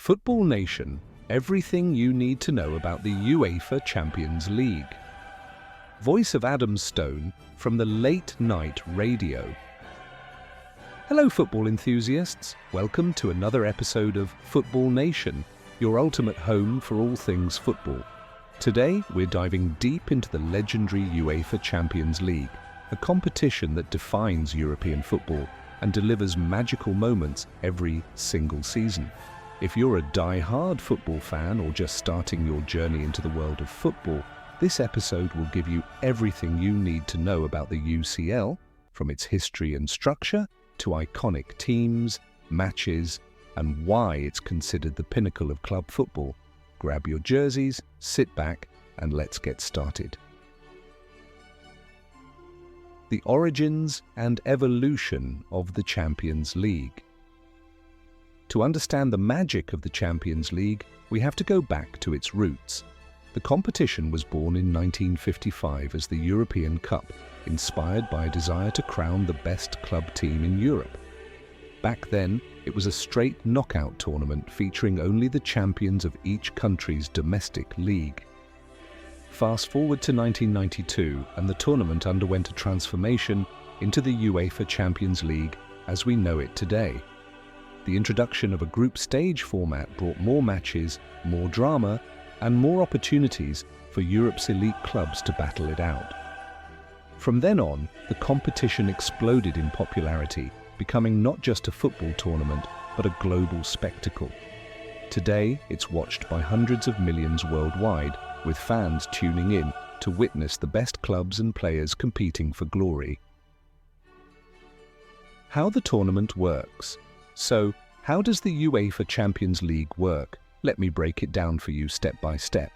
Football Nation, everything you need to know about the UEFA Champions League. Voice of Adam Stone from the Late Night Radio. Hello football enthusiasts, welcome to another episode of Football Nation, your ultimate home for all things football. Today we're diving deep into the legendary UEFA Champions League, a competition that defines European football and delivers magical moments every single season. If you're a die-hard football fan or just starting your journey into the world of football, this episode will give you everything you need to know about the UCL, from its history and structure to iconic teams, matches, and why it's considered the pinnacle of club football. Grab your jerseys, sit back, and let's get started. The origins and evolution of the Champions League. To understand the magic of the Champions League, we have to go back to its roots. The competition was born in 1955 as the European Cup, inspired by a desire to crown the best club team in Europe. Back then, it was a straight knockout tournament featuring only the champions of each country's domestic league. Fast forward to 1992, and the tournament underwent a transformation into the UEFA Champions League as we know it today. The introduction of a group stage format brought more matches, more drama, and more opportunities for Europe's elite clubs to battle it out. From then on, the competition exploded in popularity, becoming not just a football tournament, but a global spectacle. Today, it's watched by hundreds of millions worldwide, with fans tuning in to witness the best clubs and players competing for glory. How the tournament works. So, how does the UEFA Champions League work? Let me break it down for you step by step.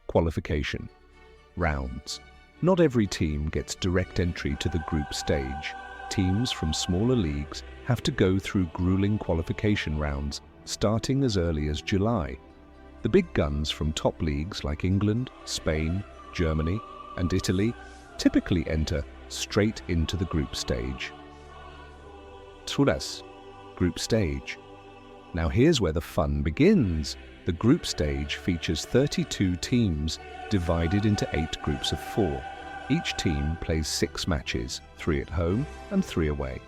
Qualification. Rounds. Not every team gets direct entry to the group stage. Teams from smaller leagues have to go through grueling qualification rounds, starting as early as July. The big guns from top leagues like England, Spain, Germany, and Italy typically enter straight into the group stage. Turas, group stage. Now here's where the fun begins. The group stage features 32 teams divided into 8 groups of 4. Each team plays 6 matches, 3 at home and 3 away.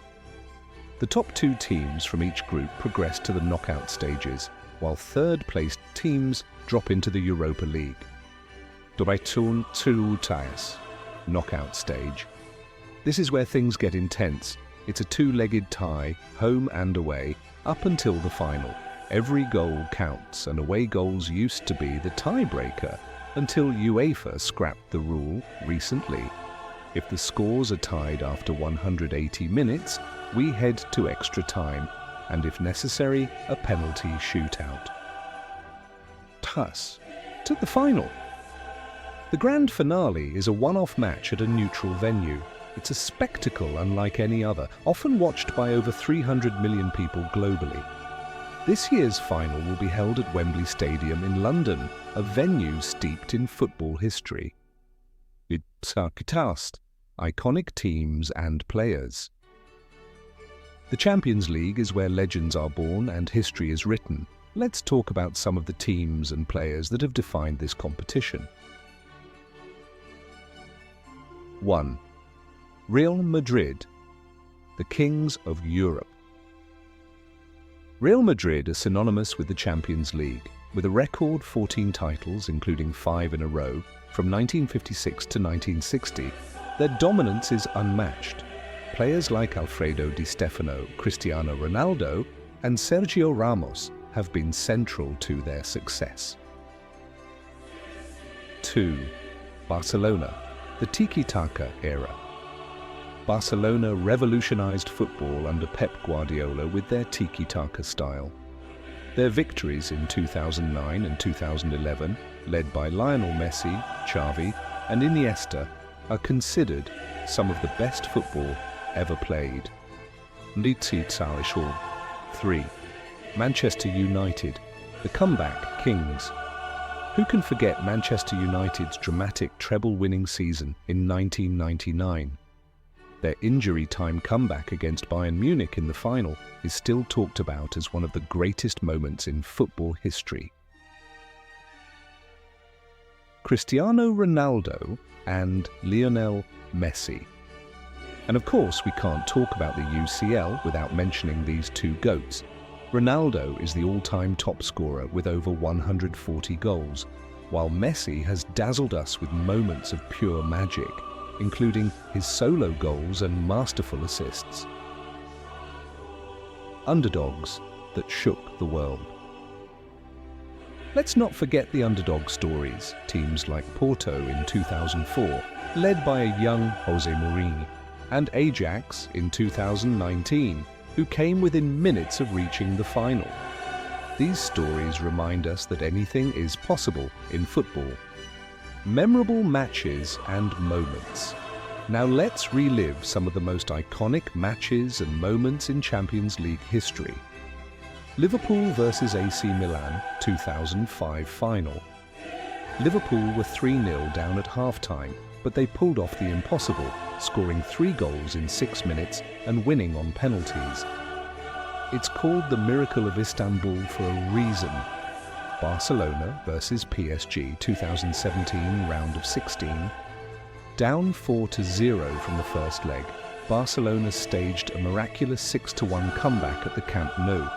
The top 2 teams from each group progress to the knockout stages, while third-placed teams drop into the Europa League. Doraitun Turutais, knockout stage. This is where things get intense. It's a 2-legged tie, home and away, up until the final. Every goal counts, and away goals used to be the tiebreaker until UEFA scrapped the rule recently. If the scores are tied after 180 minutes, we head to extra time, and if necessary, a penalty shootout. Thus, to the final. The grand finale is a one-off match at a neutral venue. It's a spectacle unlike any other, often watched by over 300 million people globally. This year's final will be held at Wembley Stadium in London, a venue steeped in football history. It's iconic teams and players. The Champions League is where legends are born and history is written. Let's talk about some of the teams and players that have defined this competition. 1. Real Madrid, the kings of Europe. Real Madrid are synonymous with the Champions League, with a record 14 titles, including 5 in a row, from 1956 to 1960. Their dominance is unmatched. Players like Alfredo Di Stefano, Cristiano Ronaldo, and Sergio Ramos have been central to their success. 2. Barcelona, the tiki-taka era. Barcelona revolutionized football under Pep Guardiola with their tiki-taka style. Their victories in 2009 and 2011, led by Lionel Messi, Xavi, and Iniesta, are considered some of the best football ever played. 3. Manchester United, the comeback kings. Who can forget Manchester United's dramatic treble-winning season in 1999? Their injury-time comeback against Bayern Munich in the final is still talked about as one of the greatest moments in football history. Cristiano Ronaldo and Lionel Messi. And of course, we can't talk about the UCL without mentioning these two GOATs. Ronaldo is the all-time top scorer with over 140 goals, while Messi has dazzled us with moments of pure magic, including his solo goals and masterful assists. Underdogs that shook the world. Let's not forget the underdog stories, teams like Porto in 2004, led by a young Jose Mourinho, and Ajax in 2019, who came within minutes of reaching the final. These stories remind us that anything is possible in football. Memorable matches and moments. Now let's relive some of the most iconic matches and moments in Champions League history. Liverpool versus AC Milan 2005 final. Liverpool were 3-0 down at half-time, but they pulled off the impossible, scoring 3 goals in 6 minutes and winning on penalties. It's called the Miracle of Istanbul for a reason. Barcelona versus PSG 2017 round of 16. Down 4-0 from the first leg, Barcelona staged a miraculous 6-1 comeback at the Camp Nou.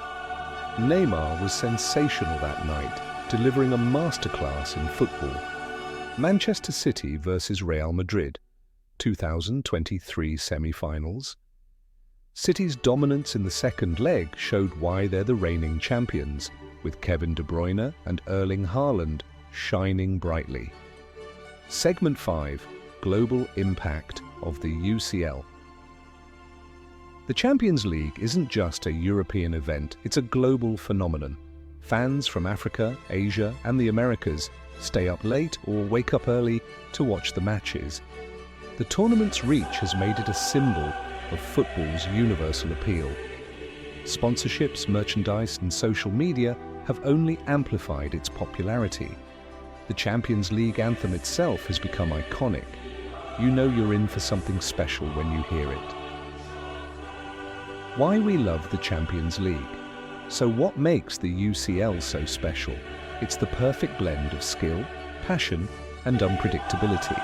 Neymar was sensational that night, delivering a masterclass in football. Manchester City versus Real Madrid 2023 semi-finals. City's dominance in the second leg showed why they're the reigning champions, with Kevin De Bruyne and Erling Haaland shining brightly. Segment 5. Global impact of the UCL. The Champions League isn't just a European event, it's a global phenomenon. Fans from Africa, Asia, and the Americas stay up late or wake up early to watch the matches. The tournament's reach has made it a symbol of football's universal appeal. Sponsorships, merchandise, and social media have only amplified its popularity. The Champions League anthem itself has become iconic. You know you're in for something special when you hear it. Why we love the Champions League. So what makes the UCL so special? It's the perfect blend of skill, passion, and unpredictability.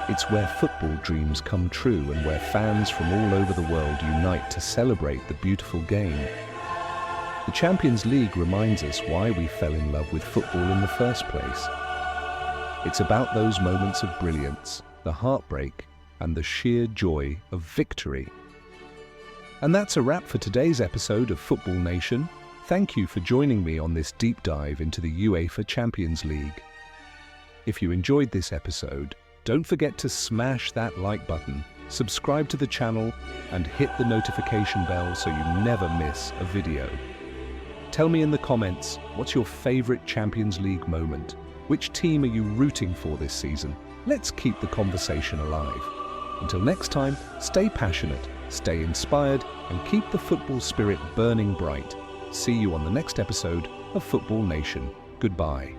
It's where football dreams come true and where fans from all over the world unite to celebrate the beautiful game. The Champions League reminds us why we fell in love with football in the first place. It's about those moments of brilliance, the heartbreak, and the sheer joy of victory. And that's a wrap for today's episode of Football Nation. Thank you for joining me on this deep dive into the UEFA Champions League. If you enjoyed this episode, don't forget to smash that like button, subscribe to the channel, and hit the notification bell so you never miss a video. Tell me in the comments, what's your favorite Champions League moment? Which team are you rooting for this season? Let's keep the conversation alive. Until next time, stay passionate, stay inspired, and keep the football spirit burning bright. See you on the next episode of Football Nation. Goodbye.